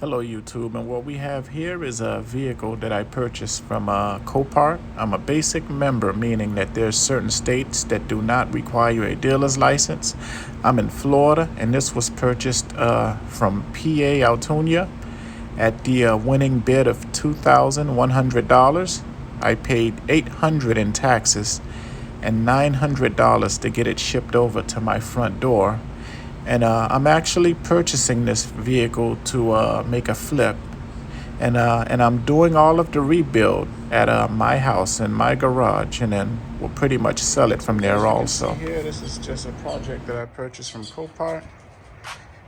Hello YouTube, and what we have here is a vehicle that I purchased from Copart. I'm a basic member, meaning that there's certain states that do not require a dealer's license. I'm in Florida, and this was purchased from PA Altoona at the winning bid of $2,100. I paid $800 in taxes and $900 to get it shipped over to my front door. And I'm actually purchasing this vehicle to make a flip, and I'm doing all of the rebuild at my house and my garage, and then we'll pretty much sell it from there also. Here, this is just a project that I purchased from Copart.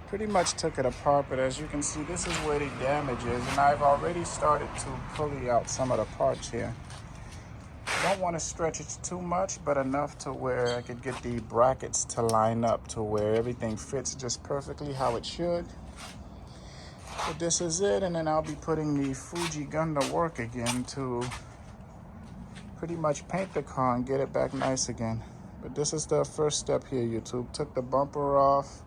Pretty much took it apart, but as you can see, this is where the damage is, and I've already started to pulley out some of the parts here. Don't want to stretch it too much, but enough to where I could get the brackets to line up to where everything fits just perfectly how it should. But this is it, and then I'll be putting the Fuji gun to work again to pretty much paint the car and get it back nice again. But this is the first step here, YouTube. Took the bumper off,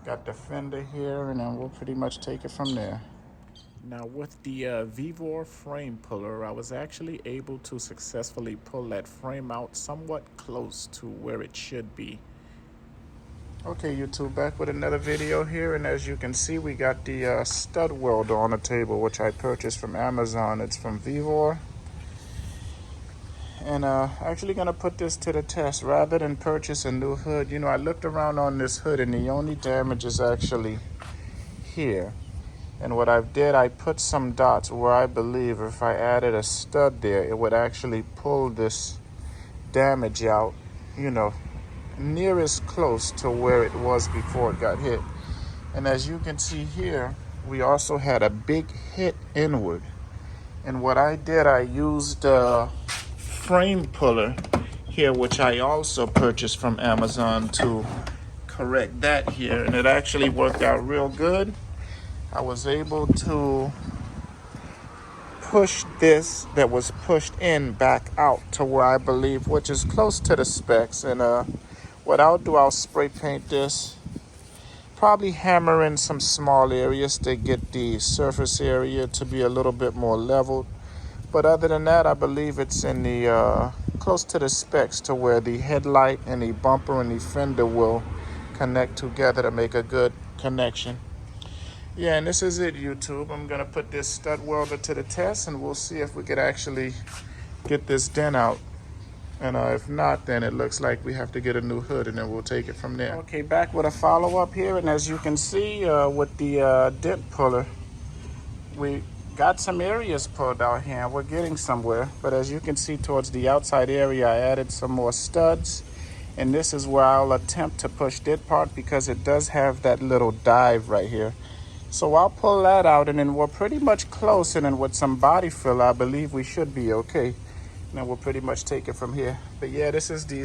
got the fender here, and then we'll pretty much take it from there. Now with the Vivor frame puller, I was actually able to successfully pull that frame out somewhat close to where it should be. Okay, YouTube, back with another video here, and as you can see, we got the stud welder on the table, which I purchased from Amazon. It's from Vivor. And actually gonna put this to the test rather than purchase a new hood. You know, I looked around on this hood and the only damage is actually here. And what I did, I put some dots where I believe if I added a stud there, it would actually pull this damage out, you know, near as close to where it was before it got hit. And as you can see here, we also had a big hit inward. And what I did, I used a frame puller here, which I also purchased from Amazon, to correct that here. And it actually worked out real good. I was able to push this that was pushed in back out to where I believe, which is close to the specs. And what I'll do, I'll spray paint this, probably hammer in some small areas to get the surface area to be a little bit more leveled. But other than that, I believe it's in the close to the specs to where the headlight and the bumper and the fender will connect together to make a good connection. Yeah, and this is it, YouTube. I'm gonna put this stud welder to the test, and we'll see if we could actually get this dent out. And if not, then it looks like we have to get a new hood, and then we'll take it from there. Okay, back with a follow-up here, and as you can see with the dent puller, we got some areas pulled out here, and we're getting somewhere. But as you can see towards the outside area, I added some more studs, and this is where I'll attempt to push that part because it does have that little dive right here. So I'll pull that out, and then we're pretty much close, and then with some body fill, I believe we should be okay. And then we'll pretty much take it from here. But yeah, this is the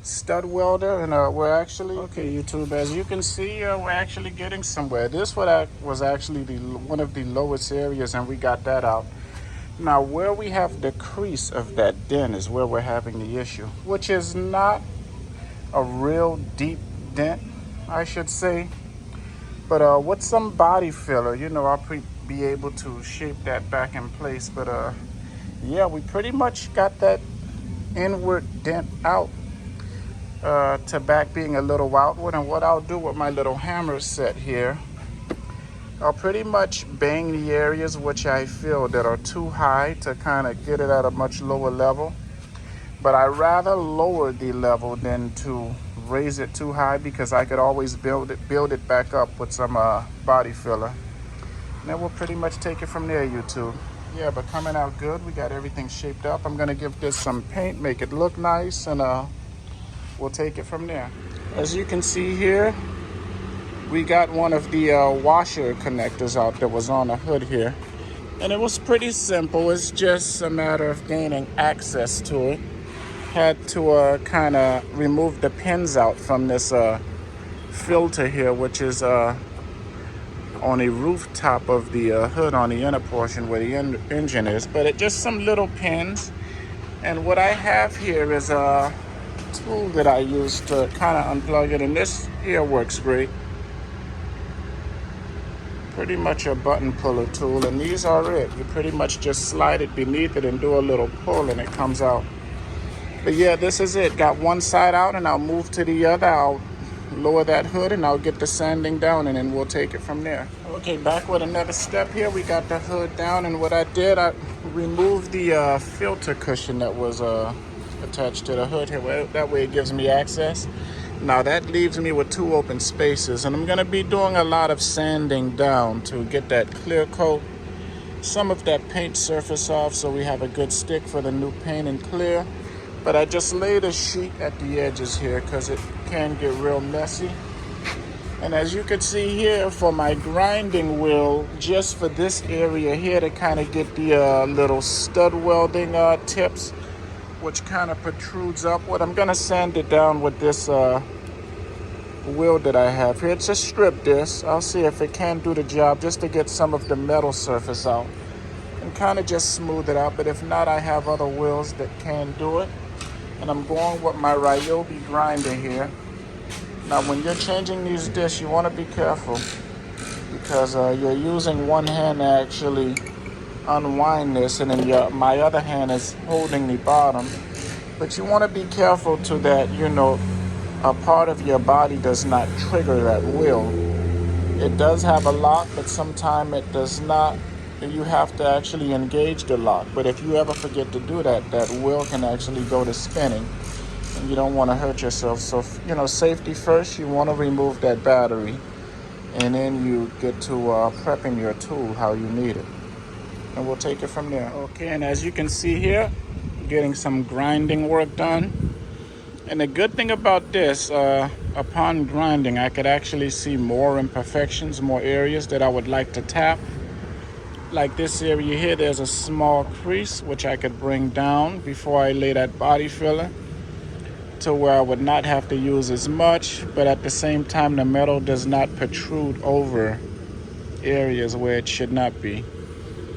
stud welder, and we're actually, okay, YouTube, as you can see, we're actually getting somewhere. This was actually one of the lowest areas, and we got that out. Now, where we have the crease of that dent is where we're having the issue, which is not a real deep dent, I should say. But with some body filler, you know, I'll be able to shape that back in place. But yeah, we pretty much got that inward dent out to back being a little outward. And what I'll do with my little hammer set here, I'll pretty much bang the areas which I feel that are too high to kind of get it at a much lower level. But I rather lower the level than to raise it too high, because I could always build it back up with some body filler. And then we'll pretty much take it from there, YouTube. Yeah, but coming out good. We got everything shaped up. I'm gonna give this some paint, make it look nice, and we'll take it from there. As you can see here, we got one of the washer connectors out that was on the hood here. And it was pretty simple. It's just a matter of gaining access to it. Had to kind of remove the pins out from this filter here, which is on the rooftop of the hood on the inner portion where the engine is. But it just some little pins. And what I have here is a tool that I use to kind of unplug it, and this here works great. pretty much a button puller tool, and these are it. You pretty much just slide it beneath it and do a little pull and it comes out. But yeah, this is it. Got one side out, and I'll move to the other. I'll lower that hood and I'll get the sanding down, and then we'll take it from there. Okay, back with another step here. We got the hood down, and what I did, I removed the filter cushion that was attached to the hood here. That way it gives me access. Now that leaves me with two open spaces, and I'm gonna be doing a lot of sanding down to get that clear coat, some of that paint surface off, so we have a good stick for the new paint and clear. But I just laid a sheet at the edges here because it can get real messy. And as you can see here, for my grinding wheel, just for this area here to kind of get the little stud welding tips, which kind of protrudes upward, I'm gonna sand it down with this wheel that I have here. It's a strip disc. I'll see if it can do the job just to get some of the metal surface out and kind of just smooth it out. But if not, I have other wheels that can do it. And I'm going with my Ryobi grinder here. Now when you're changing these discs, you want to be careful because you're using one hand to actually unwind this, and then my other hand is holding the bottom. But you want to be careful to that, a part of your body does not trigger that wheel. It does have a lock, but sometimes it does not. You have to actually engage the lock. But if you ever forget to do that, that wheel can actually go to spinning, and you don't want to hurt yourself. So, safety first. You want to remove that battery, and then you get to prepping your tool how you need it. And we'll take it from there. Okay, and as you can see here, getting some grinding work done. And the good thing about this, upon grinding, I could actually see more imperfections, more areas that I would like to tap. Like this area here, there's a small crease which I could bring down before I lay that body filler to where I would not have to use as much, but at the same time the metal does not protrude over areas where it should not be.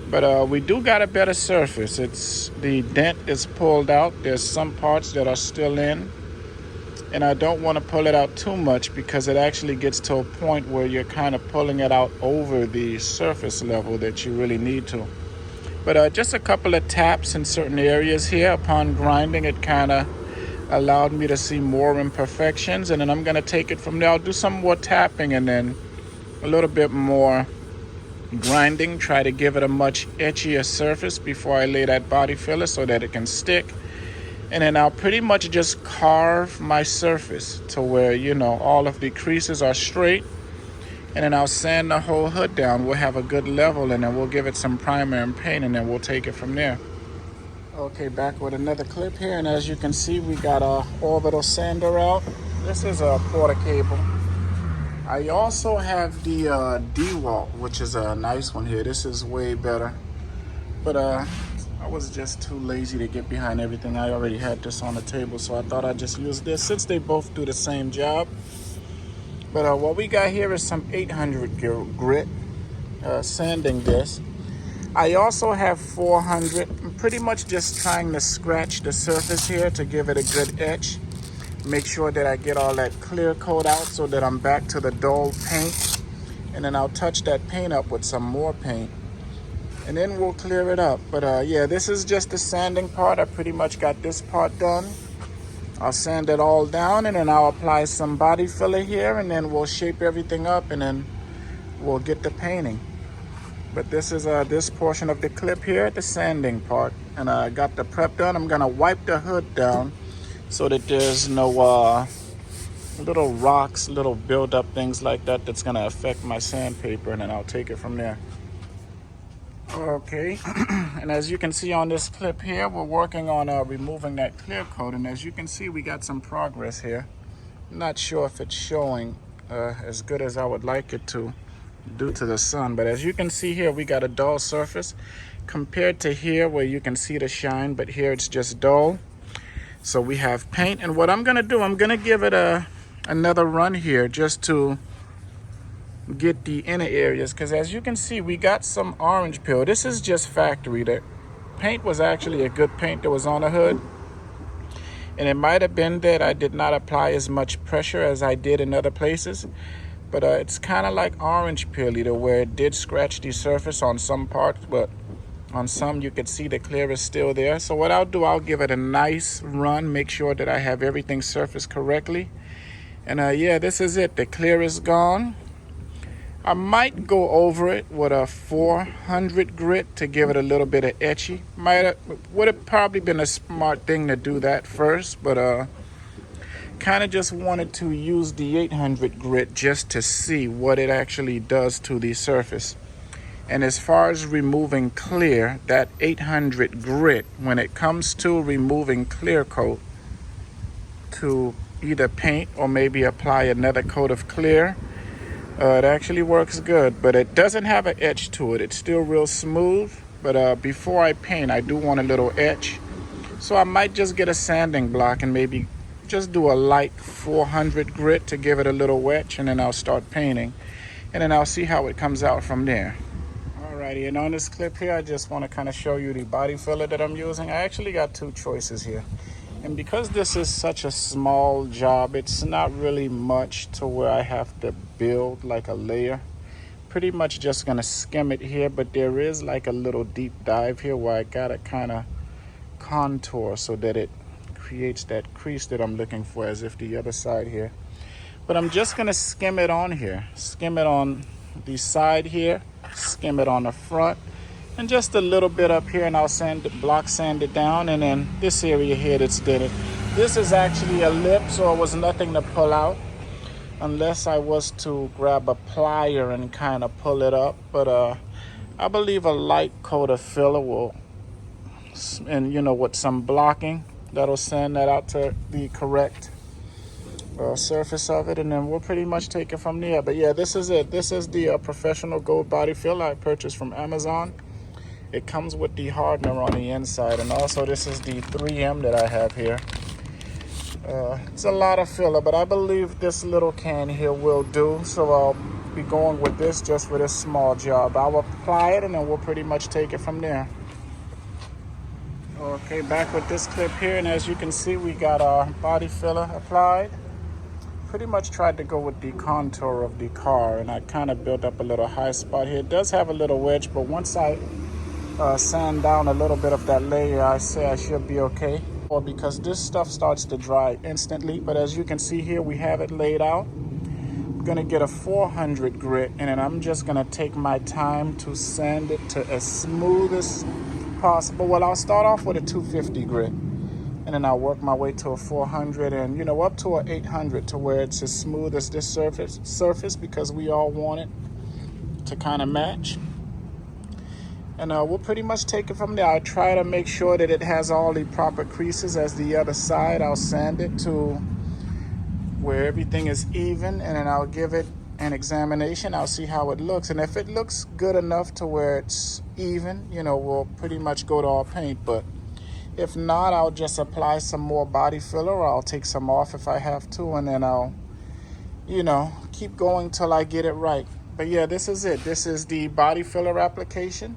But we do got a better surface. The dent is pulled out. There's some parts that are still in, and I don't want to pull it out too much because it actually gets to a point where you're kind of pulling it out over the surface level that you really need to. But just a couple of taps in certain areas here. Upon grinding, it kind of allowed me to see more imperfections, and then I'm going to take it from there. I'll do some more tapping and then a little bit more grinding, try to give it a much edgier surface before I lay that body filler so that it can stick. And then I'll pretty much just carve my surface to where, all of the creases are straight. And then I'll sand the whole hood down. We'll have a good level, and then we'll give it some primer and paint, and then we'll take it from there. Okay, back with another clip here. And as you can see, we got our orbital sander out. This is a quarter cable. I also have the DeWalt, which is a nice one here. This is way better. But I was just too lazy to get behind everything. I already had this on the table, so I thought I'd just use this since they both do the same job. But what we got here is some 800 grit sanding disc. I also have 400. I'm pretty much just trying to scratch the surface here to give it a good etch. Make sure that I get all that clear coat out so that I'm back to the dull paint. And then I'll touch that paint up with some more paint. And then we'll clear it up. But yeah, this is just the sanding part. I pretty much got this part done. I'll sand it all down, and then I'll apply some body filler here, and then we'll shape everything up, and then we'll get the painting. But this is this portion of the clip here, the sanding part. And I got the prep done. I'm gonna wipe the hood down so that there's no little rocks, little build-up things like that that's gonna affect my sandpaper, and then I'll take it from there. Okay, and as you can see on this clip here, we're working on removing that clear coat, and as you can see, we got some progress here. I'm not sure if it's showing as good as I would like it to due to the sun, but as you can see here, we got a dull surface compared to here where you can see the shine, but here it's just dull. So we have paint, and what I'm gonna do, I'm gonna give it another run here just to get the inner areas, because as you can see, we got some orange peel. This is just factory. The paint was actually a good paint that was on the hood, and it might have been that I did not apply as much pressure as I did in other places, But it's kind of like orange peel either, where it did scratch the surface on some parts, but on some you can see the clear is still there. So what I'll do, I'll give it a nice run, make sure that I have everything surfaced correctly. And yeah, this is it. The clear is gone. I might go over it with a 400 grit to give it a little bit of etchy. Would have probably been a smart thing to do that first, but kind of just wanted to use the 800 grit just to see what it actually does to the surface. And as far as removing clear, that 800 grit, when it comes to removing clear coat to either paint or maybe apply another coat of clear, it actually works good, but it doesn't have an etch to it. It's still real smooth, but before I paint, I do want a little etch. So I might just get a sanding block and maybe just do a light 400 grit to give it a little wetch, and then I'll start painting. And then I'll see how it comes out from there. Alrighty, and on this clip here, I just want to kind of show you the body filler that I'm using. I actually got two choices here. And because this is such a small job, it's not really much to where I have to build like a layer. Pretty much just gonna skim it here, but there is like a little deep dive here where I gotta kind of contour so that it creates that crease that I'm looking for, as if the other side here. But I'm just gonna skim it on here. Skim it on the side here, skim it on the front, and just a little bit up here, and I'll block sand it down. And then this area here that's did it. This is actually a lip, so it was nothing to pull out unless I was to grab a plier and kind of pull it up. But I believe a light coat of filler will, and with some blocking, that'll sand that out to the correct surface of it, and then we'll pretty much take it from there. But yeah, this is it. This is the professional gold body filler I purchased from Amazon. It comes with the hardener on the inside, and also this is the 3M that I have here. It's a lot of filler, but I believe this little can here will do, so I'll be going with this just for this small job. I'll apply it, and then we'll pretty much take it from there. Okay, back with this clip here, and as you can see, we got our body filler applied. Pretty much tried to go with the contour of the car, and I kind of built up a little high spot here. It does have a little wedge, but once I sand down a little bit of that layer, I say I should be okay. Or because this stuff starts to dry instantly. But as you can see here, we have it laid out. I'm gonna get a 400 grit, and then I'm just gonna take my time to sand it to as smooth as possible. Well, I'll start off with a 250 grit, and then I'll work my way to a 400, and up to a 800, to where it's as smooth as this surface, because we all want it to kind of match. And we'll pretty much take it from there. I try to make sure that it has all the proper creases as the other side. I'll sand it to where everything is even, and then I'll give it an examination. I'll see how it looks, and if it looks good enough to where it's even, we'll pretty much go to our paint. But if not, I'll just apply some more body filler, or I'll take some off if I have to, and then I'll keep going till I get it right. But yeah, this is it. This is the body filler application.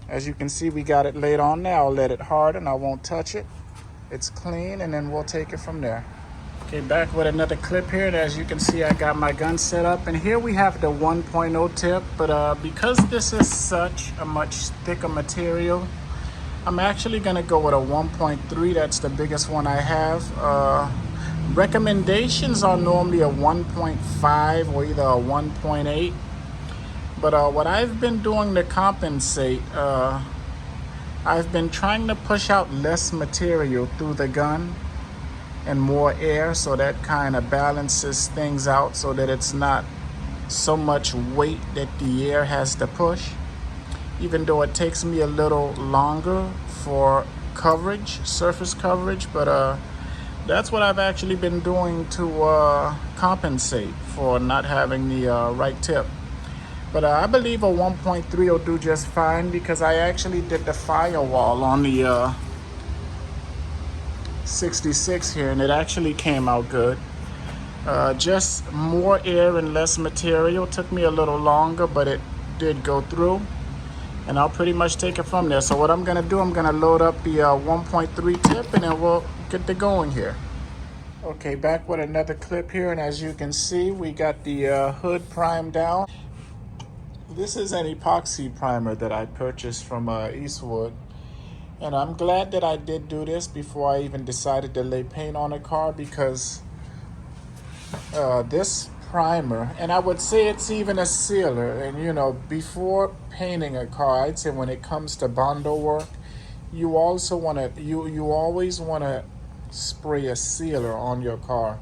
As you can see, we got it laid on there. I'll let it harden. I won't touch it. It's clean, and then we'll take it from there. Okay, back with another clip here. And as you can see, I got my gun set up. And here we have the 1.0 tip. But because this is such a much thicker material, I'm actually going to go with a 1.3. That's the biggest one I have. Recommendations are normally a 1.5 or either a 1.8. But what I've been doing to compensate, I've been trying to push out less material through the gun and more air, so that kind of balances things out, so that it's not so much weight that the air has to push. Even though it takes me a little longer for coverage, surface coverage, but that's what I've actually been doing to compensate for not having the right tip. But I believe a 1.3 will do just fine, because I actually did the firewall on the 66 here, and it actually came out good. Just more air and less material. Took me a little longer, but it did go through. And I'll pretty much take it from there. So what I'm gonna do, I'm gonna load up the 1.3 tip, and then we'll get to going here. Okay, back with another clip here, and as you can see, we got the hood primed down. This is an epoxy primer that I purchased from Eastwood, and I'm glad that I did do this before I even decided to lay paint on a car, because this primer, and I would say it's even a sealer, and you know, before painting a car, I'd say when it comes to Bondo work, you also want to, you always want to spray a sealer on your car,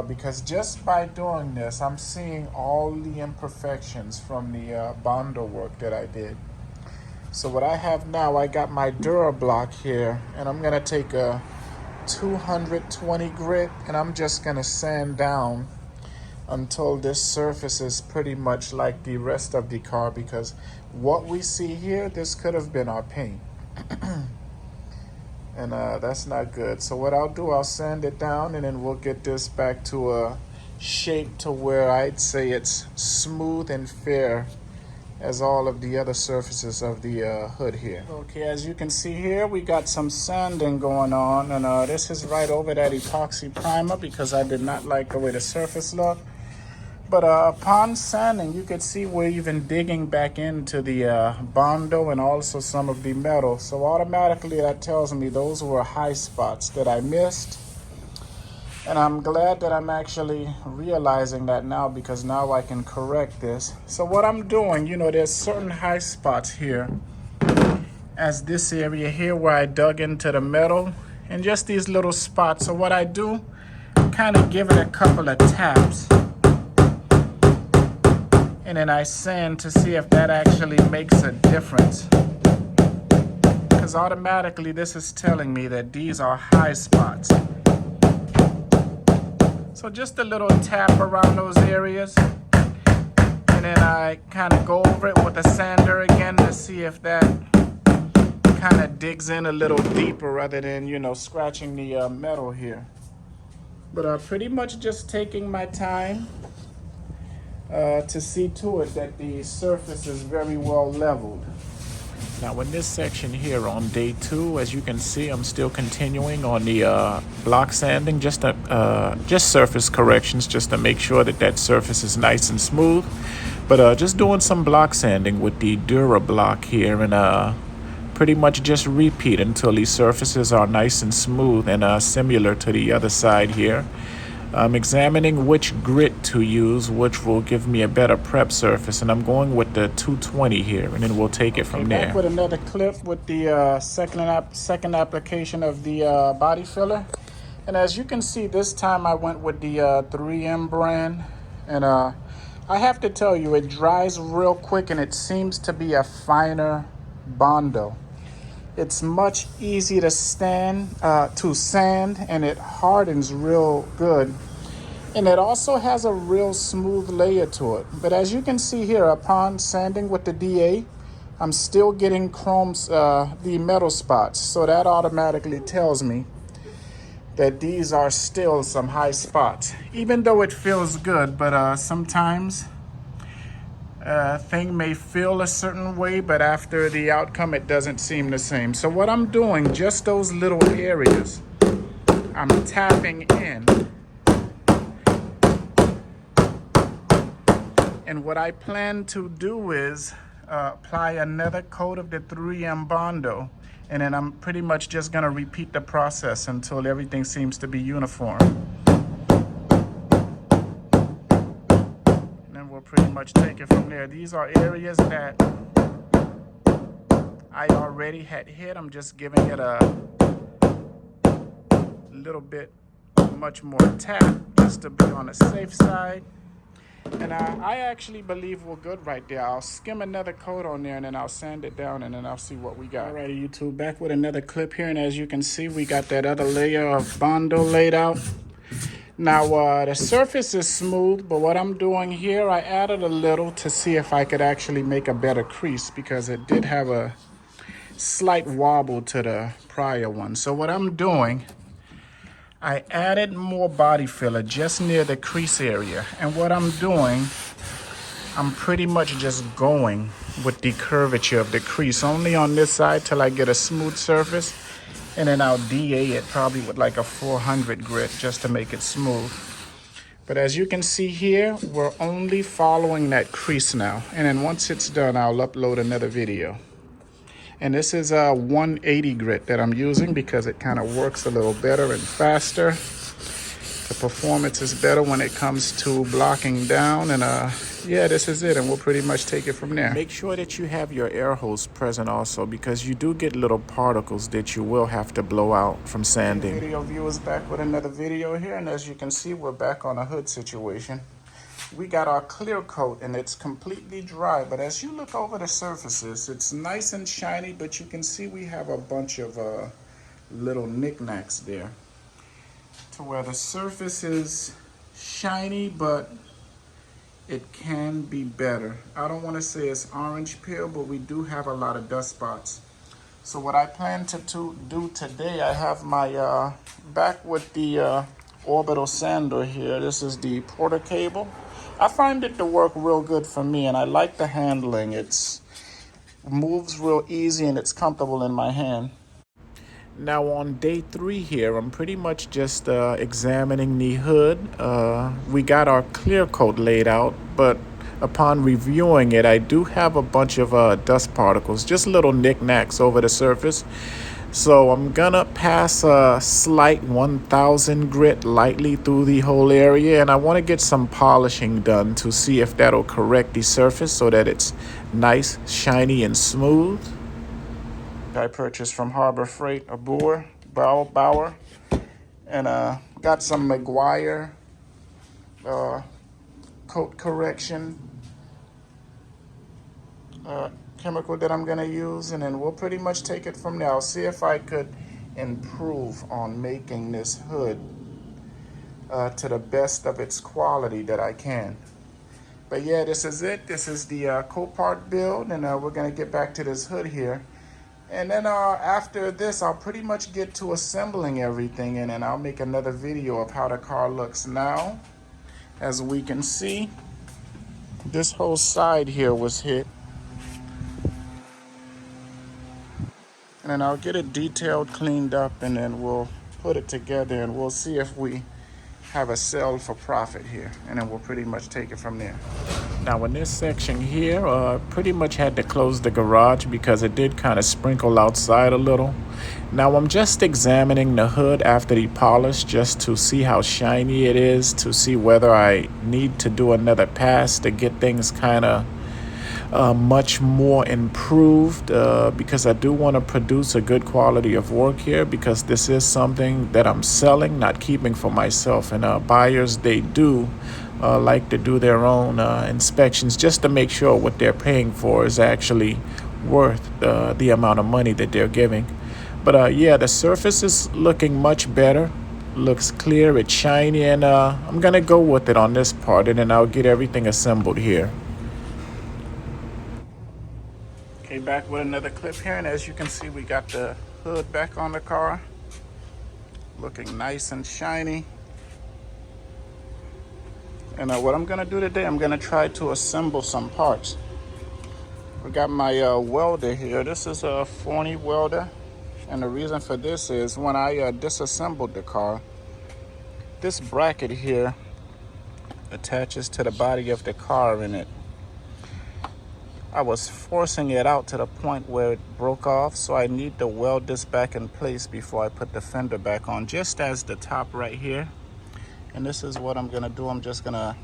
because just by doing this, I'm seeing all the imperfections from the Bondo work that I did. So what I have now, I got my DuraBlock here, and I'm gonna take a 220 grit, and I'm just gonna sand down until this surface is pretty much like the rest of the car, because what we see here, this could have been our paint. And that's not good. So what I'll do, I'll sand it down, and then we'll get this back to a shape to where I'd say it's smooth and fair as all of the other surfaces of the hood here. Okay, as you can see here, we got some sanding going on, and this is right over that epoxy primer because I did not like the way the surface looked. But upon sanding, you could see we're even digging back into the Bondo and also some of the metal. So automatically that tells me those were high spots that I missed. And I'm glad that I'm actually realizing that now, because now I can correct this. So what I'm doing, you know, there's certain high spots here, as this area here where I dug into the metal, and just these little spots. So what I do, kind of give it a couple of taps, and then I sand to see if that actually makes a difference. Because automatically this is telling me that these are high spots. So just a little tap around those areas, and then I kind of go over it with a sander again to see if that kind of digs in a little deeper rather than, you know, scratching the metal here. But pretty much just taking my time to see to it that the surface is very well leveled. Now in this section here on day 2, as you can see, I'm still continuing on the block sanding, just surface corrections, just to make sure that that surface is nice and smooth. But just doing some block sanding with the DuraBlock here, and pretty much just repeat until these surfaces are nice and smooth and similar to the other side here. I'm examining which grit to use, which will give me a better prep surface, and I'm going with the 220 here, and then we'll take it from there. Back with another clip with the second application of the body filler, and as you can see, this time I went with the 3M brand, and I have to tell you, it dries real quick, and it seems to be a finer Bondo. It's much easier to sand, and it hardens real good. And it also has a real smooth layer to it. But as you can see here, upon sanding with the DA, I'm still getting the metal spots. So that automatically tells me that these are still some high spots. Even though it feels good, but sometimes thing may feel a certain way, but after the outcome, it doesn't seem the same. So what I'm doing, just those little areas, I'm tapping in. And what I plan to do is apply another coat of the 3M Bondo, and then I'm pretty much just gonna repeat the process until everything seems to be uniform. We'll pretty much take it from there. These are areas that I already had hit. I'm just giving it a little bit much more tap just to be on the safe side. And I actually believe we're good right there. I'll skim another coat on there, and then I'll sand it down, and then I'll see what we got. Alrighty, YouTube, back with another clip here, and as you can see, we got that other layer of Bondo laid out. Now, the surface is smooth, but what I'm doing here, I added a little to see if I could actually make a better crease, because it did have a slight wobble to the prior one. So what I'm doing, I added more body filler just near the crease area. And what I'm doing, I'm pretty much just going with the curvature of the crease, only on this side till I get a smooth surface. And then I'll DA it probably with like a 400 grit just to make it smooth. But as you can see here, we're only following that crease now. And then once it's done, I'll upload another video. And this is a 180 grit that I'm using because it kind of works a little better and faster. The performance is better when it comes to blocking down. And yeah, this is it. And we'll pretty much take it from there. Make sure that you have your air hose present also, because you do get little particles that you will have to blow out from sanding. Video viewers, back with another video here. And as you can see, we're back on a hood situation. We got our clear coat and it's completely dry, but as you look over the surfaces, it's nice and shiny, but you can see we have a bunch of little knickknacks there to where the surface is shiny, but it can be better. I don't want to say it's orange peel, but we do have a lot of dust spots. So what I plan to do today, I have my back with the orbital sander here. This is the Porter cable. I find it to work real good for me, and I like the handling. It moves real easy and it's comfortable in my hand. Now on day 3 here, I'm pretty much just examining the hood. We got our clear coat laid out, but upon reviewing it, I do have a bunch of dust particles, just little knickknacks over the surface. So I'm gonna pass a slight 1000 grit lightly through the whole area, and I want to get some polishing done to see if that'll correct the surface so that it's nice, shiny, and smooth. I purchased from Harbor Freight a Bauer, and got some Meguiar coat correction chemical that I'm going to use, and then we'll pretty much take it from there. I'll see if I could improve on making this hood to the best of its quality that I can. But yeah, this is it. This is the copart build, and we're going to get back to this hood here. And then after this, I'll pretty much get to assembling everything, and then I'll make another video of how the car looks now. As we can see, this whole side here was hit. And then I'll get it detailed, cleaned up, and then we'll put it together, and we'll see if we have a sell for profit here. And then we'll pretty much take it from there. Now in this section here, pretty much had to close the garage because it did kind of sprinkle outside a little. Now I'm just examining the hood after the polish just to see how shiny it is, to see whether I need to do another pass to get things kind of much more improved, because I do want to produce a good quality of work here, because this is something that I'm selling, not keeping for myself. And buyers, they do like to do their own inspections just to make sure what they're paying for is actually worth the amount of money that they're giving. But yeah, the surface is looking much better. Looks clear, it's shiny, and I'm gonna go with it on this part, and then I'll get everything assembled here. Okay, back with another clip here, and as you can see, we got the hood back on the car, looking nice and shiny. And what I'm gonna do today, I'm gonna try to assemble some parts. We got my welder here. This is a 40 welder, and the reason for this is when I disassembled the car, this bracket here attaches to the body of the car, and I was forcing it out to the point where it broke off, so I need to weld this back in place before I put the fender back on, just as the top right here. And this is what I'm gonna do. I'm just gonna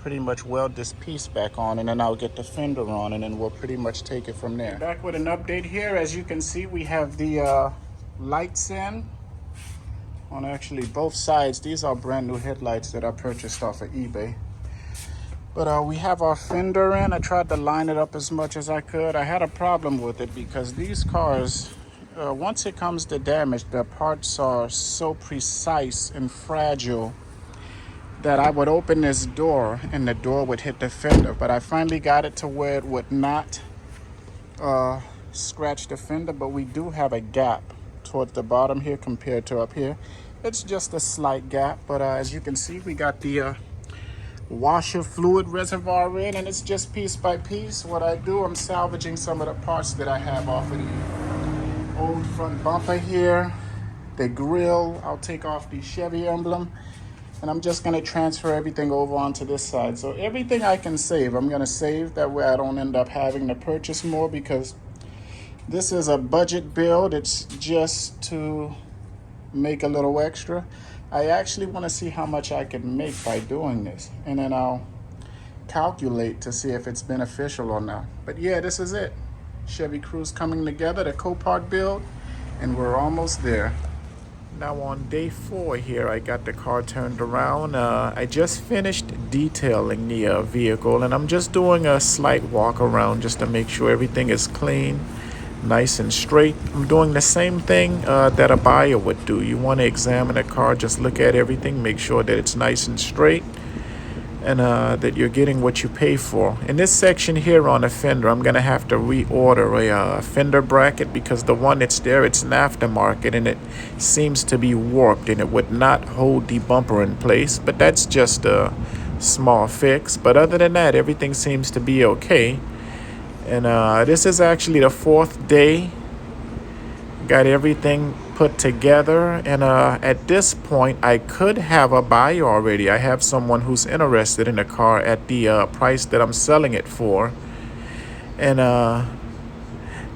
pretty much weld this piece back on, and then I'll get the fender on, and then we'll pretty much take it from there. Back with an update here. As you can see, we have the lights in on actually both sides. These are brand new headlights that I purchased off of eBay. But we have our fender in. I tried to line it up as much as I could. I had a problem with it because these cars, once it comes to damage, the parts are so precise and fragile that I would open this door and the door would hit the fender. But I finally got it to where it would not scratch the fender, but we do have a gap towards the bottom here compared to up here. It's just a slight gap, but as you can see, we got the washer fluid reservoir in, and it's just piece by piece. What I do, I'm salvaging some of the parts that I have off of the old front bumper here, the grill. I'll take off the Chevy emblem, and I'm just gonna transfer everything over onto this side. So everything I can save, I'm gonna save. That way I don't end up having to purchase more, because this is a budget build. It's just to make a little extra. I actually wanna see how much I can make by doing this, and then I'll calculate to see if it's beneficial or not. But yeah, this is it. Chevy Cruze coming together, the Copart build, and we're almost there. Now on day 4 here, I got the car turned around. I just finished detailing the vehicle, and I'm just doing a slight walk around just to make sure everything is clean, nice and straight. I'm doing the same thing that a buyer would do. You want to examine a car, just look at everything, make sure that it's nice and straight, and that you're getting what you pay for. In this section here on the fender, I'm gonna have to reorder a fender bracket, because the one that's there, it's an aftermarket, and it seems to be warped, and it would not hold the bumper in place. But that's just a small fix. But other than that, everything seems to be okay. And this is actually the 4th day. Got everything put together, and at this point I could have a buyer already. I have someone who's interested in the car at the price that I'm selling it for, and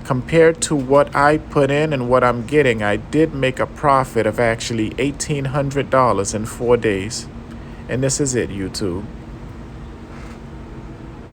compared to what I put in and what I'm getting, I did make a profit of actually $1,800 in 4 days. And this is it, YouTube.